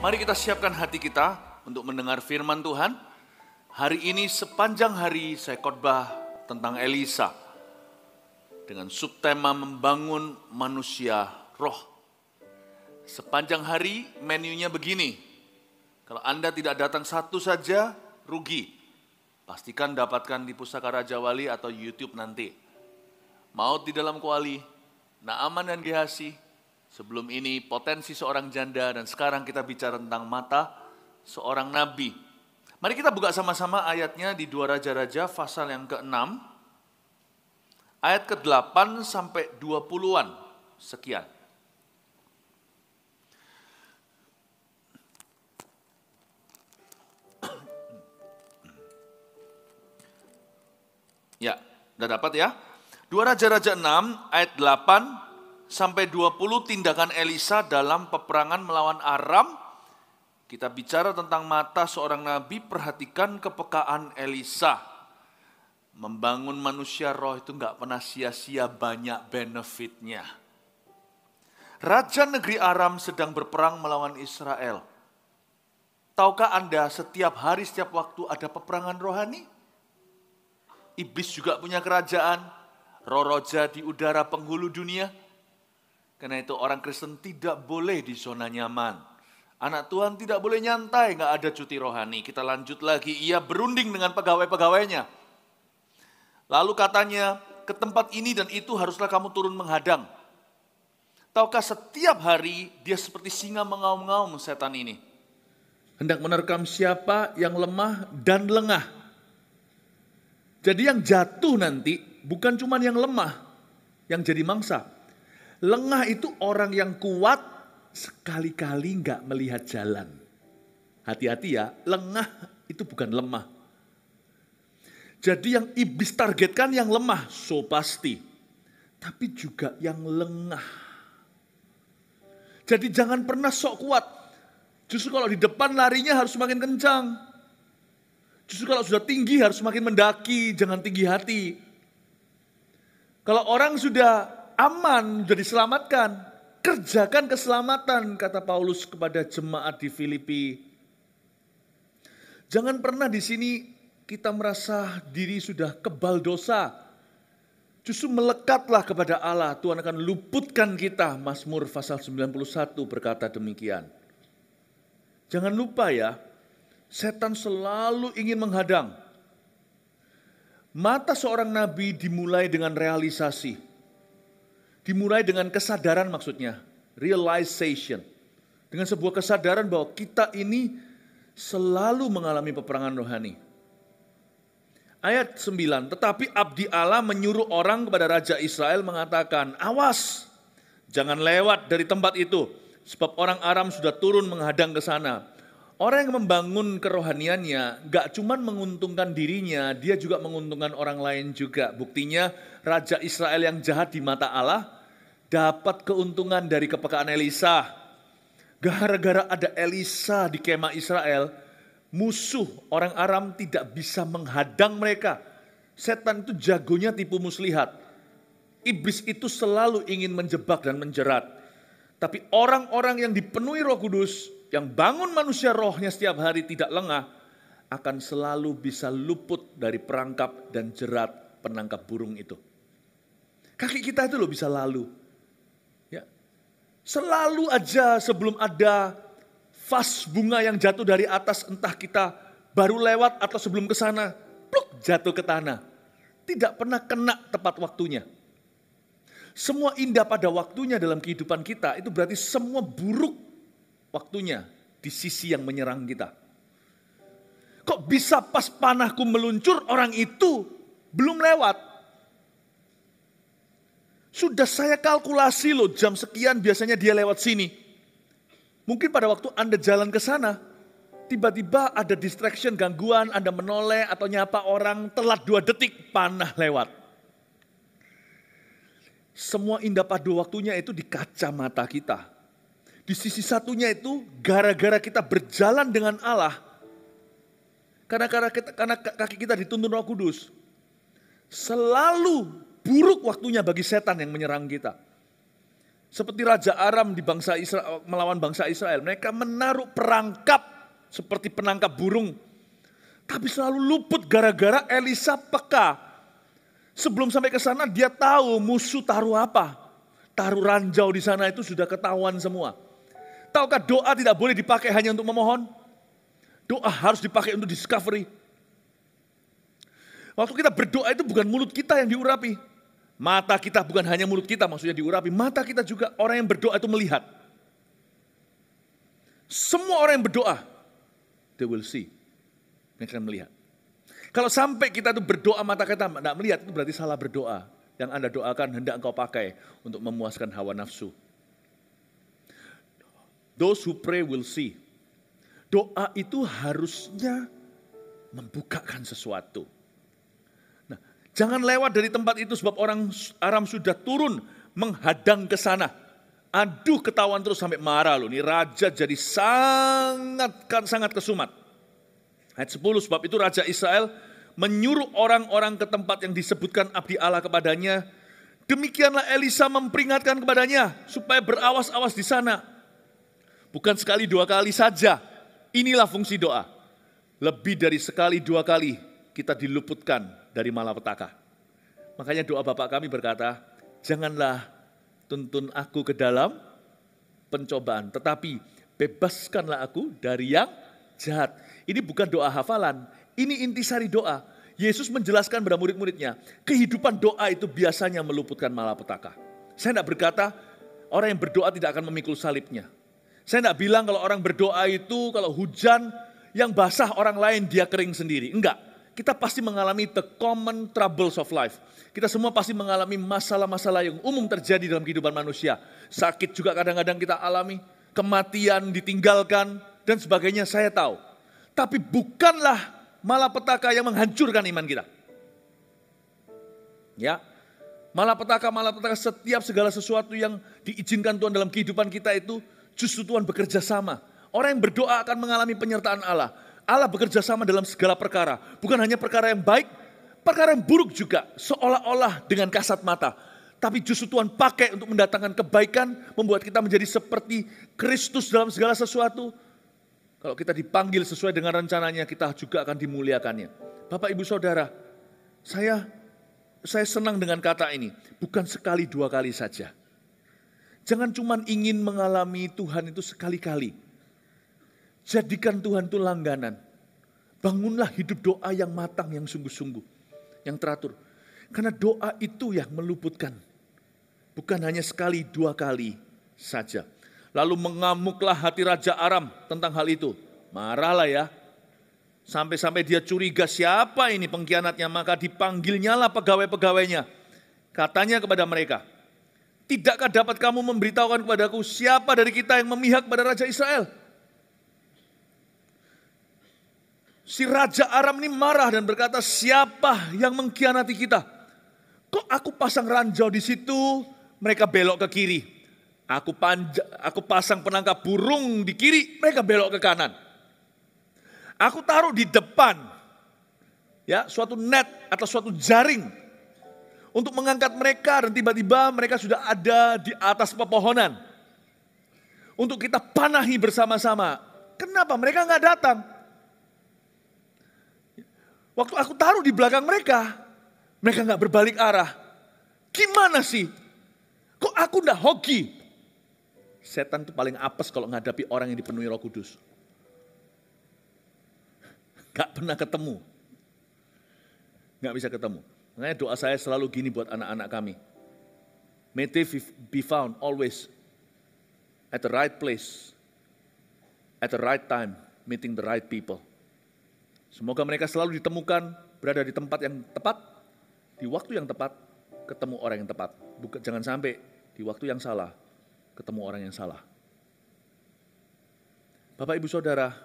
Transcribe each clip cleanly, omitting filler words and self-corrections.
Mari kita siapkan hati kita untuk mendengar firman Tuhan. Hari ini sepanjang hari saya khotbah tentang Elisa dengan subtema membangun manusia roh. Sepanjang hari menunya begini. Kalau Anda tidak datang satu saja, rugi. Pastikan dapatkan di Pusaka Raja Wali atau YouTube nanti. Maut di dalam kuali, Naaman dan Gehazi. Sebelum ini potensi seorang janda, dan sekarang kita bicara tentang mata seorang nabi. Mari kita buka sama-sama ayatnya di 2 Raja-Raja pasal yang ke-6. Ayat ke-8 sampai 20-an. Sekian. Ya, udah dapat ya? 2 Raja-Raja 6 ayat 8 sampai 20 tindakan Elisa dalam peperangan melawan Aram. Kita bicara tentang mata seorang nabi, perhatikan kepekaan Elisa. Membangun manusia roh itu enggak pernah sia-sia, banyak benefitnya. Raja negeri Aram sedang berperang melawan Israel. Tahukah Anda setiap hari, setiap waktu ada peperangan rohani? Iblis juga punya kerajaan, roh roja di udara penghulu dunia. Karena itu orang Kristen tidak boleh di zona nyaman. Anak Tuhan tidak boleh nyantai, nggak ada cuti rohani. Kita lanjut lagi, ia berunding dengan pegawai-pegawainya. Lalu katanya, ke tempat ini dan itu haruslah kamu turun menghadang. Tahukah setiap hari dia seperti singa mengaum-ngaum setan ini. Hendak menerkam siapa yang lemah dan lengah. Jadi yang jatuh nanti bukan cuma yang lemah, yang jadi mangsa. Lengah itu orang yang kuat, sekali-kali nggak melihat jalan. Hati-hati ya, lengah itu bukan lemah. Jadi yang iblis targetkan yang lemah, so pasti. Tapi juga yang lengah. Jadi jangan pernah sok kuat. Justru kalau di depan larinya harus semakin kencang. Justru kalau sudah tinggi harus semakin mendaki, jangan tinggi hati. Kalau orang sudah aman, sudah diselamatkan, kerjakan keselamatan, kata Paulus kepada jemaat di Filipi. Jangan pernah di sini kita merasa diri sudah kebal dosa. Justru melekatlah kepada Allah, Tuhan akan luputkan kita. Mazmur pasal 91 berkata demikian. Jangan lupa ya, setan selalu ingin menghadang. Mata seorang nabi dimulai dengan realisasi. Dimulai dengan kesadaran maksudnya, realization. Dengan sebuah kesadaran bahwa kita ini selalu mengalami peperangan rohani. Ayat 9, tetapi abdi Allah menyuruh orang kepada Raja Israel mengatakan, awas, jangan lewat dari tempat itu, sebab orang Aram sudah turun menghadang ke sana. Orang yang membangun kerohaniannya gak cuma menguntungkan dirinya, dia juga menguntungkan orang lain juga. Buktinya Raja Israel yang jahat di mata Allah dapat keuntungan dari kepekaan Elisa. Gara-gara ada Elisa di kemah Israel, musuh orang Aram tidak bisa menghadang mereka. Setan itu jagonya tipu muslihat. Iblis itu selalu ingin menjebak dan menjerat. Tapi orang-orang yang dipenuhi Roh Kudus, yang bangun manusia rohnya setiap hari tidak lengah, akan selalu bisa luput dari perangkap dan jerat penangkap burung itu. Kaki kita itu loh bisa lalu. Ya. Selalu aja sebelum ada vas bunga yang jatuh dari atas, entah kita baru lewat atau sebelum ke sana, pluk, jatuh ke tanah. Tidak pernah kena tepat waktunya. Semua indah pada waktunya dalam kehidupan kita, itu berarti semua buruk waktunya di sisi yang menyerang kita. Kok bisa pas panahku meluncur orang itu belum lewat? Sudah saya kalkulasi loh jam sekian biasanya dia lewat sini. Mungkin pada waktu Anda jalan ke sana, tiba-tiba ada distraction, gangguan, Anda menoleh atau nyapa orang, telat 2 detik, panah lewat. Semua indah pada waktunya itu di kacamata kita. Di sisi satunya itu gara-gara kita berjalan dengan Allah. Karena kaki kita dituntun Roh Kudus. Selalu buruk waktunya bagi setan yang menyerang kita. Seperti Raja Aram di bangsa Israel, melawan bangsa Israel. Mereka menaruh perangkap seperti penangkap burung. Tapi selalu luput gara-gara Elisa peka. Sebelum sampai ke sana dia tahu musuh taruh apa. Taruh ranjau di sana itu sudah ketahuan semua. Tahukah doa tidak boleh dipakai hanya untuk memohon? Doa harus dipakai untuk discovery. Waktu kita berdoa itu bukan mulut kita yang diurapi. Mata kita bukan hanya mulut kita maksudnya diurapi. Mata kita juga orang yang berdoa itu melihat. Semua orang yang berdoa, they will see. Mereka akan melihat. Kalau sampai kita itu berdoa mata kita tidak melihat, itu berarti salah berdoa. Yang Anda doakan hendak engkau pakai untuk memuaskan hawa nafsu. Those who pray will see. Doa itu harusnya membukakan sesuatu. Nah, jangan lewat dari tempat itu sebab orang Aram sudah turun menghadang ke sana. Aduh, ketahuan terus sampai marah loh. Ini raja jadi sangat kesumat. Ayat 10, sebab itu Raja Israel menyuruh orang-orang ke tempat yang disebutkan abdi Allah kepadanya. Demikianlah Elisa memperingatkan kepadanya supaya berawas-awas di sana. Bukan sekali dua kali saja. Inilah fungsi doa. Lebih dari sekali dua kali kita diluputkan dari malapetaka. Makanya doa Bapak kami berkata, janganlah tuntun aku ke dalam pencobaan, tetapi bebaskanlah aku dari yang jahat. Ini bukan doa hafalan, ini intisari doa. Yesus menjelaskan kepada murid-muridnya, kehidupan doa itu biasanya meluputkan malapetaka. Saya tidak berkata orang yang berdoa tidak akan memikul salibnya. Saya tidak bilang kalau orang berdoa itu kalau hujan yang basah orang lain dia kering sendiri. Enggak, kita pasti mengalami the common troubles of life. Kita semua pasti mengalami masalah-masalah yang umum terjadi dalam kehidupan manusia. Sakit juga kadang-kadang kita alami, kematian, ditinggalkan, dan sebagainya saya tahu. Tapi bukanlah malapetaka yang menghancurkan iman kita. Ya, malapetaka setiap segala sesuatu yang diizinkan Tuhan dalam kehidupan kita itu justru Tuhan bekerja sama. Orang yang berdoa akan mengalami penyertaan Allah. Allah bekerja sama dalam segala perkara. Bukan hanya perkara yang baik, perkara yang buruk juga. Seolah-olah dengan kasat mata. Tapi justru Tuhan pakai untuk mendatangkan kebaikan, membuat kita menjadi seperti Kristus dalam segala sesuatu. Kalau kita dipanggil sesuai dengan rencananya, kita juga akan dimuliakannya. Bapak, Ibu, Saudara, saya senang dengan kata ini. Bukan sekali dua kali saja. Jangan cuma ingin mengalami Tuhan itu sekali-kali. Jadikan Tuhan itu langganan. Bangunlah hidup doa yang matang, yang sungguh-sungguh, yang teratur. Karena doa itu yang meluputkan. Bukan hanya sekali dua kali saja. Lalu mengamuklah hati Raja Aram tentang hal itu. Marahlah ya. Sampai-sampai dia curiga siapa ini pengkhianatnya. Maka dipanggilnyalah pegawai-pegawainya. Katanya kepada mereka, tidakkah dapat kamu memberitahukan kepadaku siapa dari kita yang memihak pada Raja Israel? Si Raja Aram ini marah dan berkata, siapa yang mengkhianati kita? Kok aku pasang ranjau di situ, mereka belok ke kiri. Aku pasang penangkap burung di kiri, mereka belok ke kanan. Aku taruh di depan, ya, suatu net atau suatu jaring untuk mengangkat mereka, dan tiba-tiba mereka sudah ada di atas pepohonan untuk kita panahi bersama-sama. Kenapa mereka nggak datang? Waktu aku taruh di belakang mereka nggak berbalik arah. Gimana sih? Kok aku nggak hoki? Setan itu paling apes kalau menghadapi orang yang dipenuhi Roh Kudus. Gak pernah ketemu. Gak bisa ketemu. Makanya doa saya selalu gini buat anak-anak kami. May they be found always at the right place, at the right time, meeting the right people. Semoga mereka selalu ditemukan berada di tempat yang tepat, di waktu yang tepat, ketemu orang yang tepat. Jangan sampai di waktu yang salah, ketemu orang yang salah. Bapak, Ibu, Saudara,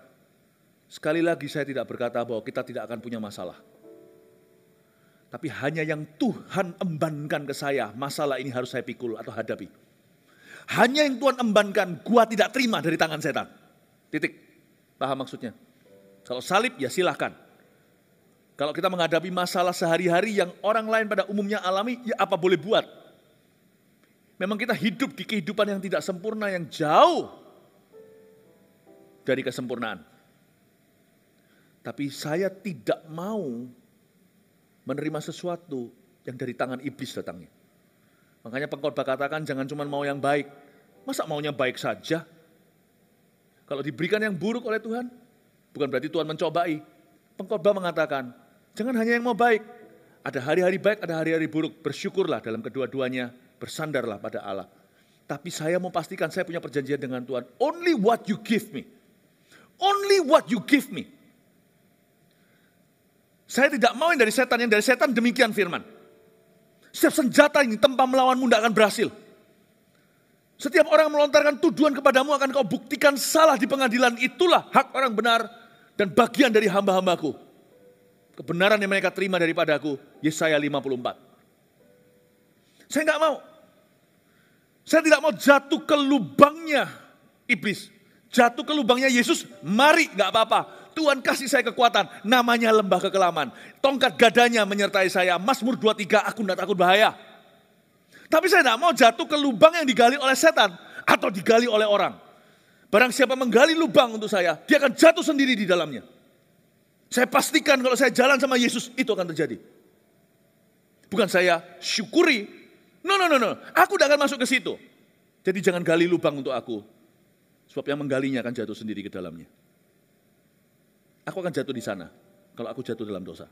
sekali lagi saya tidak berkata bahwa kita tidak akan punya masalah. Tapi hanya yang Tuhan embankan ke saya, masalah ini harus saya pikul atau hadapi. Hanya yang Tuhan embankan, gua tidak terima dari tangan setan. Titik. Paham maksudnya? Kalau salib ya silahkan. Kalau kita menghadapi masalah sehari-hari yang orang lain pada umumnya alami, ya apa boleh buat. Memang kita hidup di kehidupan yang tidak sempurna, yang jauh dari kesempurnaan. Tapi saya tidak mau menerima sesuatu yang dari tangan iblis datangnya. Makanya pengkhotbah katakan jangan cuma mau yang baik. Masa maunya baik saja? Kalau diberikan yang buruk oleh Tuhan, bukan berarti Tuhan mencobai. Pengkhotbah mengatakan, jangan hanya yang mau baik. Ada hari-hari baik, ada hari-hari buruk. Bersyukurlah dalam kedua-duanya, bersandarlah pada Allah. Tapi saya mau pastikan saya punya perjanjian dengan Tuhan. Only what you give me. Only what you give me. Saya tidak mau yang dari setan demikian firman. Setiap senjata yang ditempa melawanmu tidak akan berhasil. Setiap orang melontarkan tuduhan kepadamu akan kau buktikan salah di pengadilan. Itulah hak orang benar dan bagian dari hamba-hambaku. Kebenaran yang mereka terima daripadaku. Yesaya 54. Saya enggak mau. Saya tidak mau jatuh ke lubangnya iblis. Jatuh ke lubangnya Yesus, mari enggak apa-apa. Tuhan kasih saya kekuatan, namanya lembah kekelaman. Tongkat gadanya menyertai saya. Mazmur 23, aku tidak takut bahaya. Tapi saya tidak mau jatuh ke lubang yang digali oleh setan atau digali oleh orang. Barang siapa menggali lubang untuk saya, dia akan jatuh sendiri di dalamnya. Saya pastikan kalau saya jalan sama Yesus, itu akan terjadi. Bukan saya syukuri. No. Aku tidak akan masuk ke situ. Jadi jangan gali lubang untuk aku. Sebab yang menggalinya akan jatuh sendiri ke dalamnya. Aku akan jatuh di sana kalau aku jatuh dalam dosa.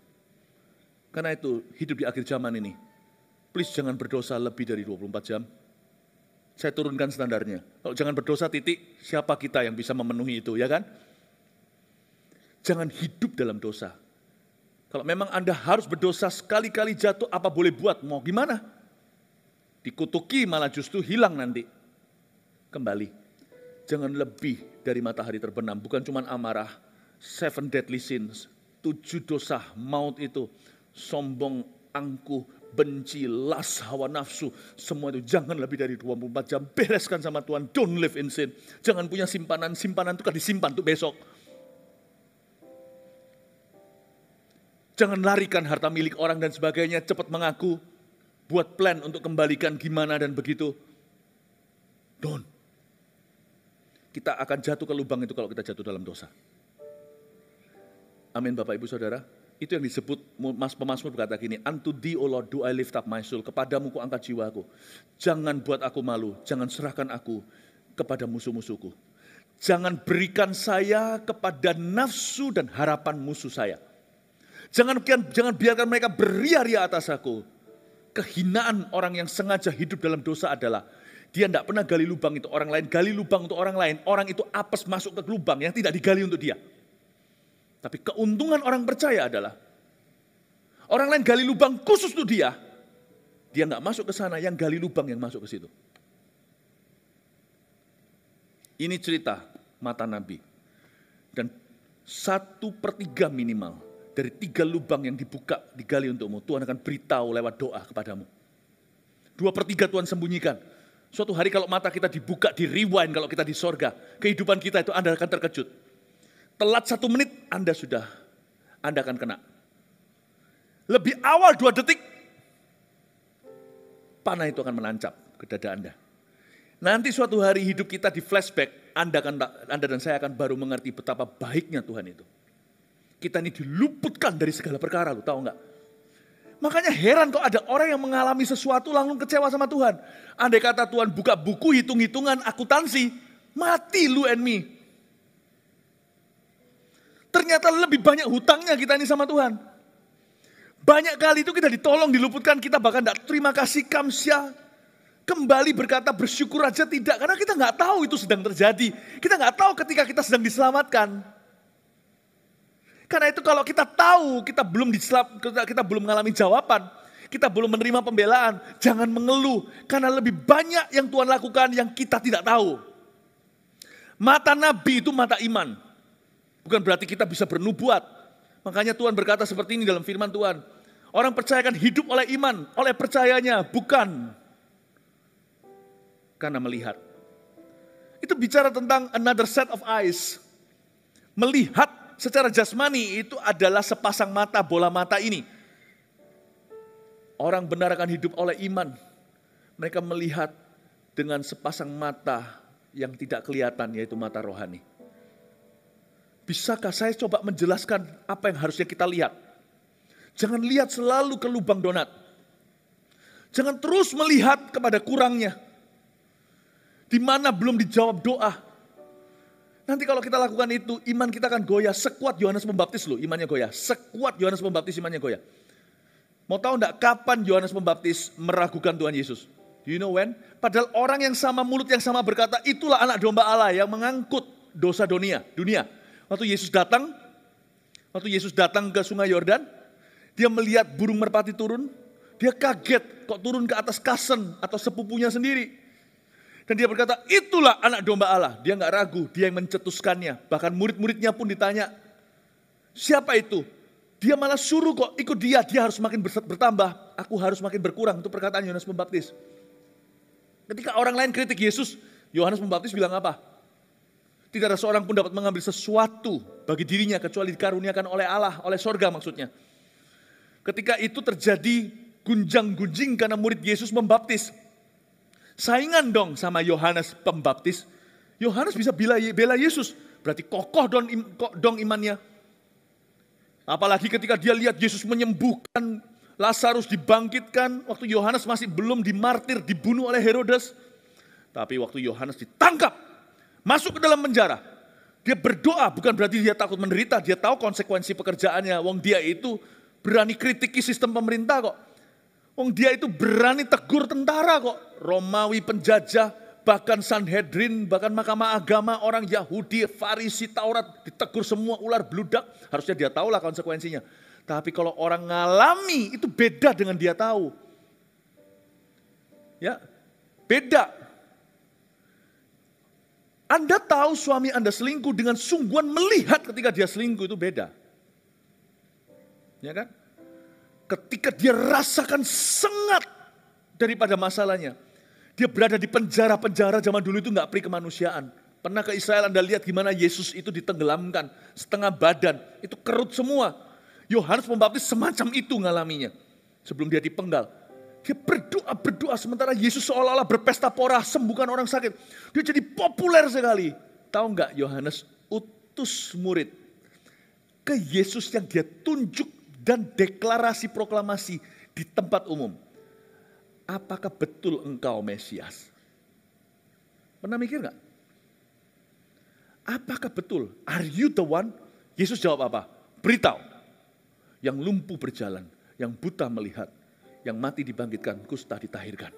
Karena itu hidup di akhir zaman ini, please jangan berdosa lebih dari 24 jam. Saya turunkan standarnya. Kalau jangan berdosa titik, siapa kita yang bisa memenuhi itu, ya kan? Jangan hidup dalam dosa. Kalau memang Anda harus berdosa sekali-kali jatuh, apa boleh buat? Mau gimana? Dikutuki malah justru hilang nanti. Kembali. Jangan lebih dari matahari terbenam. Bukan cuma amarah. 7 deadly sins. 7 dosa maut itu. Sombong, angkuh, benci, las, hawa nafsu. Semua itu jangan lebih dari 24 jam. Bereskan sama Tuhan. Don't live in sin. Jangan punya simpanan. Simpanan itu kan disimpan untuk besok. Jangan larikan harta milik orang dan sebagainya. Cepat mengaku. Buat plan untuk kembalikan gimana dan begitu. Don't. Kita akan jatuh ke lubang itu kalau kita jatuh dalam dosa. Amin Bapak Ibu Saudara. Itu yang disebut pemazmur berkata gini. Unto thee, O Lord, do I lift up my soul. Kepadamu ku angkat jiwaku. Jangan buat aku malu. Jangan serahkan aku kepada musuh-musuhku. Jangan berikan saya kepada nafsu dan harapan musuh saya. Jangan biarkan mereka beria-ria atas aku. Kehinaan orang yang sengaja hidup dalam dosa adalah dia tidak pernah gali lubang itu orang lain, gali lubang untuk orang lain. Orang itu apes masuk ke lubang yang tidak digali untuk dia. Tapi keuntungan orang percaya adalah orang lain gali lubang khusus untuk dia. Dia nggak masuk ke sana, yang gali lubang yang masuk ke situ. Ini cerita mata Nabi. Dan 1/3 minimal dari 3 lubang yang dibuka, digali untukmu, Tuhan akan beritahu lewat doa kepadamu. 2/3 Tuhan sembunyikan. Suatu hari kalau mata kita dibuka, di rewind kalau kita di sorga, kehidupan kita itu Anda akan terkejut. Telat 1 menit, Anda akan kena. Lebih awal 2 detik, panah itu akan menancap ke dada Anda. Nanti suatu hari hidup kita di flashback, Anda dan saya akan baru mengerti betapa baiknya Tuhan itu. Kita ini diluputkan dari segala perkara, lu tahu enggak? Makanya heran kok ada orang yang mengalami sesuatu langsung kecewa sama Tuhan. Andai kata Tuhan buka buku hitung-hitungan akuntansi, mati lu and me. Ternyata lebih banyak hutangnya kita ini sama Tuhan. Banyak kali itu kita ditolong, diluputkan, kita bahkan tidak terima kasih, kamsya. Kembali berkata bersyukur aja tidak, karena kita nggak tahu itu sedang terjadi. Kita nggak tahu ketika kita sedang diselamatkan. Karena itu kalau kita tahu kita belum mengalami jawaban, kita belum menerima pembelaan, jangan mengeluh. Karena lebih banyak yang Tuhan lakukan yang kita tidak tahu. Mata Nabi itu mata iman. Bukan berarti kita bisa bernubuat. Makanya Tuhan berkata seperti ini dalam firman Tuhan. Orang percaya akan hidup oleh iman, oleh percayanya, bukan karena melihat. Itu bicara tentang another set of eyes. Melihat secara jasmani itu adalah sepasang mata, bola mata ini. Orang benar akan hidup oleh iman. Mereka melihat dengan sepasang mata yang tidak kelihatan, yaitu mata rohani. Bisakah saya coba menjelaskan apa yang harusnya kita lihat? Jangan lihat selalu ke lubang donat. Jangan terus melihat kepada kurangnya. Di mana belum dijawab doa. Nanti kalau kita lakukan itu, iman kita akan goyah. Sekuat Yohanes Pembaptis loh, imannya goyah. Sekuat Yohanes Pembaptis, imannya goyah. Mau tahu enggak kapan Yohanes Pembaptis meragukan Tuhan Yesus? Do you know when? Padahal orang yang sama, mulut yang sama berkata, itulah anak domba Allah yang mengangkut dosa dunia. Waktu Yesus datang ke Sungai Yordan, dia melihat burung merpati turun, dia kaget kok turun ke atas kasen atau sepupunya sendiri. Dan dia berkata, itulah anak domba Allah. Dia enggak ragu, dia yang mencetuskannya. Bahkan murid-muridnya pun ditanya, siapa itu? Dia malah suruh kok ikut dia harus makin bertambah, aku harus makin berkurang. Itu perkataan Yohanes Pembaptis. Ketika orang lain kritik Yesus, Yohanes Pembaptis bilang apa? Tidak ada seorang pun dapat mengambil sesuatu bagi dirinya kecuali dikaruniakan oleh Allah, oleh sorga maksudnya. Ketika itu terjadi gunjang-gunjing karena murid Yesus membaptis. Saingan dong sama Yohanes Pembaptis. Yohanes bisa bela Yesus, berarti kokoh dong imannya. Apalagi ketika dia lihat Yesus menyembuhkan Lazarus, dibangkitkan waktu Yohanes masih belum dimartir, dibunuh oleh Herodes. Tapi waktu Yohanes ditangkap, masuk ke dalam penjara, dia berdoa, bukan berarti dia takut menderita, dia tahu konsekuensi pekerjaannya. Wong dia itu berani kritiki sistem pemerintah kok. Wong dia itu berani tegur tentara kok. Romawi penjajah, bahkan Sanhedrin, bahkan mahkamah agama, orang Yahudi, Farisi, Taurat, ditegur semua ular bludak. Harusnya dia tahulah konsekuensinya. Tapi kalau orang ngalami itu beda dengan dia tahu. Ya, beda. Anda tahu suami Anda selingkuh dengan sungguhan melihat ketika dia selingkuh itu beda. Ya kan? Ketika dia rasakan sengat daripada masalahnya. Dia berada di penjara-penjara zaman dulu itu gak peri kemanusiaan. Pernah ke Israel Anda lihat gimana Yesus itu ditenggelamkan. Setengah badan, itu kerut semua. Yohanes Pembaptis semacam itu ngalaminya. Sebelum dia dipenggal. Dia berdoa sementara Yesus seolah-olah berpesta pora sembuhkan orang sakit. Dia jadi populer sekali. Tahu gak Yohanes utus murid ke Yesus yang dia tunjuk dan deklarasi proklamasi di tempat umum. Apakah betul engkau Mesias? Pernah mikir gak? Apakah betul? Are you the one? Yesus jawab apa? Beritahu. Yang lumpuh berjalan, yang buta melihat, yang mati dibangkitkan, kusta ditahirkan.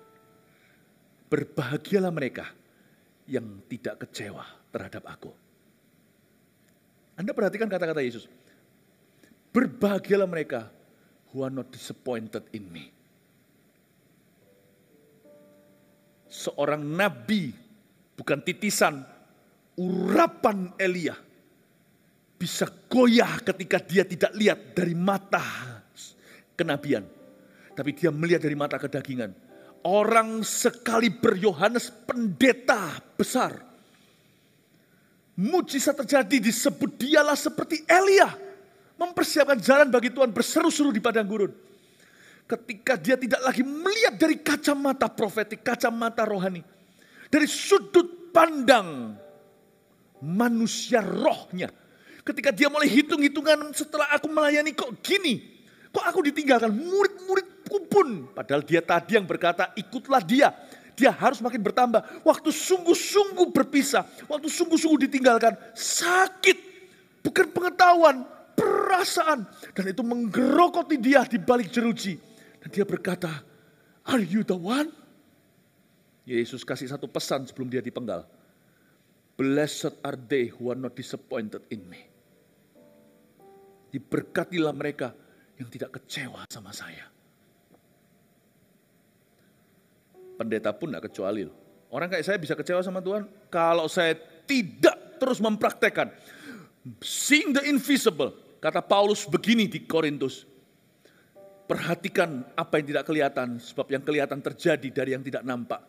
Berbahagialah mereka yang tidak kecewa terhadap aku. Anda perhatikan kata-kata Yesus. Berbahagialah mereka who are not disappointed in me. Seorang nabi, bukan titisan, urapan Elia, bisa goyah ketika dia tidak lihat dari mata kenabian. Tapi dia melihat dari mata kedagingan. Orang sekaliber Yohanes pendeta besar. Mujizat terjadi disebut dialah seperti Elia. Mempersiapkan jalan bagi Tuhan berseru-seru di padang gurun. Ketika dia tidak lagi melihat dari kacamata profetik, kacamata rohani. Dari sudut pandang manusia rohnya. Ketika dia mulai hitung-hitungan setelah aku melayani kok gini. Kok aku ditinggalkan murid-muridku pun. Padahal dia tadi yang berkata ikutlah dia. Dia harus makin bertambah. Waktu sungguh-sungguh berpisah. Waktu sungguh-sungguh ditinggalkan. Sakit. Bukan pengetahuan. Perasaan. Dan itu menggerokoti dia di balik jeruji. Dan dia berkata, are you the one? Yesus kasih satu pesan sebelum dia dipenggal. Blessed are they who are not disappointed in me. Diberkatilah mereka yang tidak kecewa sama saya. Pendeta pun tidak kecuali. Orang kayak saya bisa kecewa sama Tuhan kalau saya tidak terus mempraktekkan. Seeing the invisible. Kata Paulus begini di Korintus. Perhatikan apa yang tidak kelihatan. Sebab yang kelihatan terjadi dari yang tidak nampak.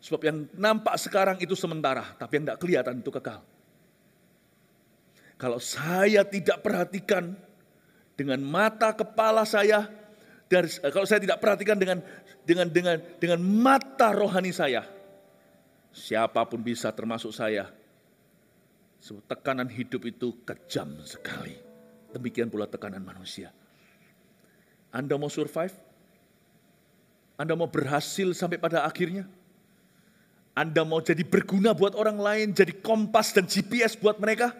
Sebab yang nampak sekarang itu sementara. Tapi yang tidak kelihatan itu kekal. Kalau saya tidak perhatikan dengan mata kepala saya. Kalau saya tidak perhatikan dengan mata rohani saya. Siapapun bisa termasuk saya. Sebab tekanan hidup itu kejam sekali. Demikian pula tekanan manusia. Anda mau survive? Anda mau berhasil sampai pada akhirnya? Anda mau jadi berguna buat orang lain, jadi kompas dan GPS buat mereka?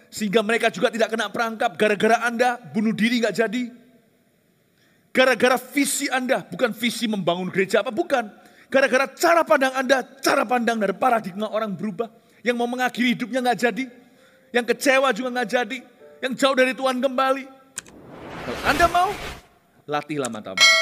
Sehingga mereka juga tidak kena perangkap gara-gara Anda bunuh diri gak jadi. Gara-gara visi Anda, bukan visi membangun gereja apa, bukan. Gara-gara cara pandang Anda, cara pandang dari paradigma orang berubah. Yang mau mengakhiri hidupnya gak jadi. Yang kecewa juga gak jadi. Yang jauh dari Tuhan kembali. Kalau Anda mau, latihlah matamu.